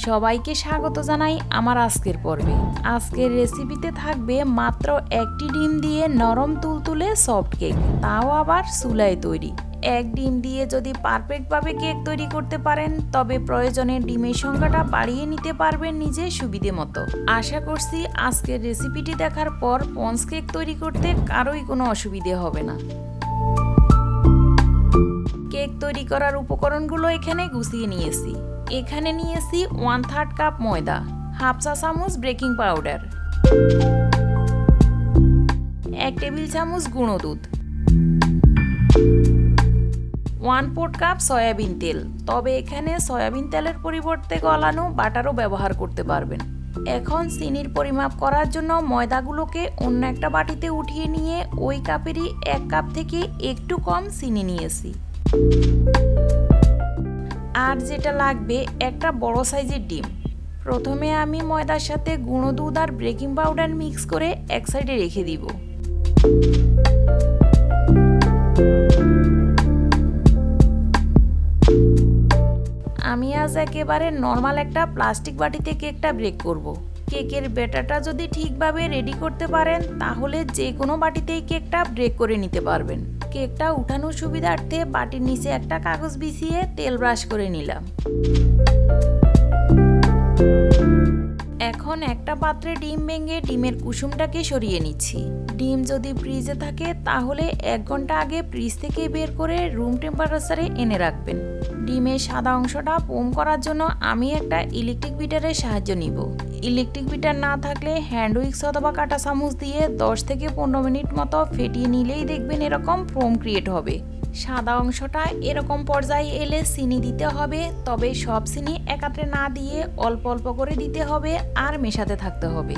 সবাইকে স্বাগত জানাই আমার আজকের পর্বে। আজকের রেসিপিতে থাকবে মাত্র একটি ডিম দিয়ে নরম তুলতুলে সফট কেক, তাও আবার চুলায় তৈরি। এক ডিম দিয়ে যদি পারফেক্টভাবে কেক তৈরি করতে পারেন তবে প্রয়োজনে ডিমের সংখ্যাটা বাড়িয়ে নিতে পারবেন নিজের সুবিধে মতো। আশা করছি আজকের রেসিপিটি দেখার পর স্পঞ্জ কেক তৈরি করতে কারোই কোনো অসুবিধে হবে না। কেক তৈরি করার উপকরণগুলো এখানে গুছিয়ে নিয়েছি। এখানে নিয়েছি 1/3 কাপ ময়দা, হাফ চা চামচ বেকিং পাউডার, 1 টেবিল চামচ গুঁড়ো দুধ, 1/4 কাপ সয়াবিন তেল, তবে এখানে সয়াবিন তেলের পরিবর্তে গলানো বাটারও ব্যবহার করতে পারবেন। এখন চিনির পরিমাপ করার জন্য ময়দাগুলোকে অন্য একটা বাটিতে উঠিয়ে নিয়ে ওই কাপেরই 1 কাপ থেকে একটু কম চিনি নিয়েছি। আর যেটা লাগবে একটা বড় সাইজের ডিম। প্রথমে আমি ময়দার সাথে গুঁড়ো দুধ আর বেকিং পাউডার মিক্স করে এক সাইডে রেখে দিব। আমি আজ একেবারে নর্মাল একটা প্লাস্টিক বাটিতে কেকটা বেক করব। কেকের ব্যাটারটা যদি ঠিকভাবে রেডি করতে পারেন তাহলে যে কোনো বাটিতেই কেকটা বেক করে নিতে পারবেন। কেকটা উঠানোর সুবিধার্থে বাটির নিচে একটা কাগজ বিছিয়ে তেল ব্রাশ করে নিলাম। এখন একটা পাত্রে ডিম ভেঙে ডিমের কুসুমটাকে সরিয়ে নিচ্ছি। ডিম যদি ফ্রিজে থাকে তাহলে 1 ঘন্টা আগে ফ্রিজ থেকে বের করে রুম টেম্পারেচারে এনে রাখবেন। ডিমের সাদা অংশটা ফোম করার জন্য আমি একটা ইলেকট্রিক বিটারের সাহায্য নিব। ইলেকট্রিক বিটার না থাকলে হ্যান্ড উইক্স অথবা কাঁটা চামচ দিয়ে 10 থেকে 15 মিনিট মতো ফেটিয়ে নিলেই দেখবেন এরকম ফোম ক্রিয়েট হবে। সাদা অংশটা এরকম পর্যায়ে এলে চিনি দিতে হবে, তবে সব চিনি একাত্রে না দিয়ে অল্প অল্প করে দিতে হবে আর মেশাতে থাকতে হবে।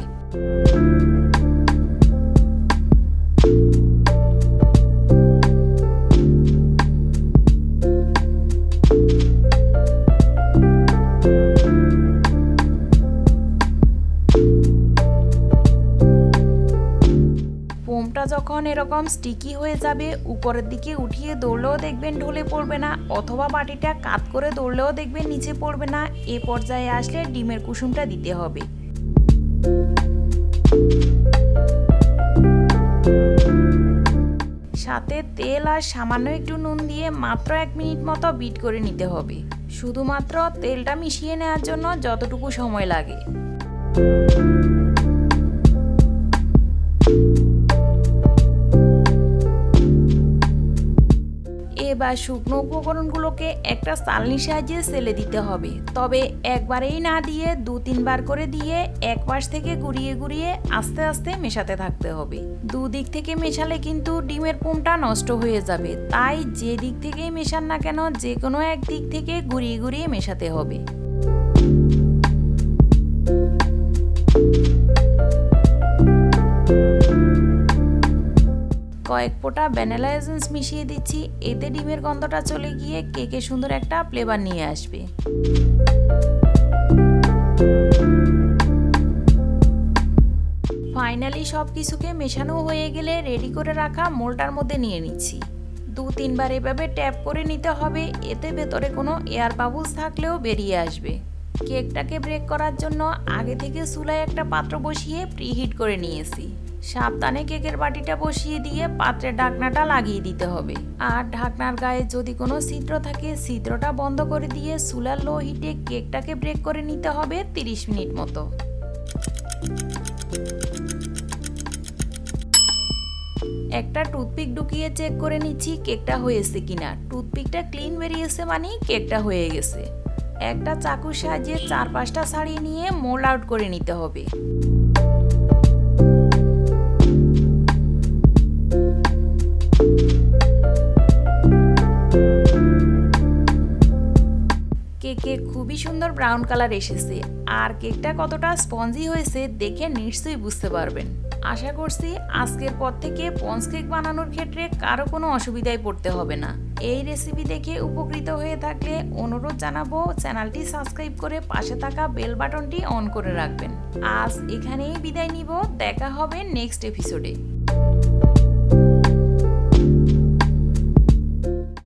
ফোমটা যখন এরকম স্টিকি হয়ে যাবে উপরের দিকে উঠিয়ে দৌড়লেও দেখবেন ঢলে পড়বে না, অথবা বাটিটা কাত করে দৌড়লেও দেখবেন নিচে পড়বে না। এ পর্যায়ে আসলে ডিমের কুসুমটা দিতে হবে। সাথে তেল আর সামান্য একটু নুন দিয়ে মাত্র 1 মিনিট মতো বিট করে নিতে হবে। শুধুমাত্র তেলটা মিশিয়ে নেওয়ার জন্য যতটুকু সময় লাগে। এবার শুকনো উপকরণগুলোকে একটা চালনির সাহায্যে সেলে দিতে হবে, তবে একবারেই না দিয়ে 2-3 বার করে দিয়ে এক পাশ থেকে ঘুরিয়ে ঘুরিয়ে আস্তে আস্তে মেশাতে থাকতে হবে। দুদিক থেকে মেশালে কিন্তু ডিমের ফোমটা নষ্ট হয়ে যাবে, তাই যে দিক থেকেই মেশান না কেন যে কোনো এক দিক থেকে ঘুরিয়ে ঘুরিয়ে মেশাতে হবে। কয়েক ফোঁটা ভ্যানিলা এসেন্স মিশিয়ে দিচ্ছি, এতে ডিমের গন্ধটা চলে গিয়ে কেকে সুন্দর একটা ফ্লেভার নিয়ে আসবে। ফাইনালি সব কিছুকে মেশানো হয়ে গেলে রেডি করে রাখা মোল্ডটার মধ্যে নিয়ে নিচ্ছি। 2-3 বার এভাবে ট্যাপ করে নিতে হবে, এতে ভেতরে কোনো এয়ার বাবলস থাকলেও বেরিয়ে আসবে। কেকটাকে বেক করার জন্য আগে থেকে চুলায় একটা পাত্র বসিয়ে প্রিহিট করে নিয়েছি। সাবধানে কেকের বাটিটা বসিয়ে দিয়ে পাত্রের ঢাকনাটা লাগিয়ে দিতে হবে। আর ঢাকনার গায়ে যদি কোনো ছিদ্র থাকে ছিদ্রটা বন্ধ করে দিয়ে চুলার লো হিটে কেকটাকে বেক করে নিতে হবে 30 মিনিট মতো। একটা টুথপিক ঢুকিয়ে চেক করে নিচ্ছি কেকটা হয়েছে কিনা। টুথপিকটা ক্লিন বেরিয়েছে মানে কেকটা হয়ে গেছে। একটা চাকুর সাহায্যে 4-5টা ছাড়িয়ে নিয়ে মোল্ড আউট করে নিতে হবে। কেকে খুবই সুন্দর ব্রাউন কালার এসেছে, আর কেকটা কতটা স্পঞ্জি হয়েছে দেখে নিশ্চয়ই বুঝতে পারবেন। আশা করছি আজকের পর থেকে স্পঞ্জ কেক বানানোর ক্ষেত্রে কারো কোনো অসুবিধায় পড়তে হবে না। এই রেসিপি দেখে উপকৃত হয়ে থাকলে অনুরোধ জানাবো চ্যানেলটি সাবস্ক্রাইব করে পাশে থাকা বেল বাটনটি অন করে রাখবেন। আজ এখানেই বিদায় নিব, দেখা হবে নেক্সট এপিসোডে।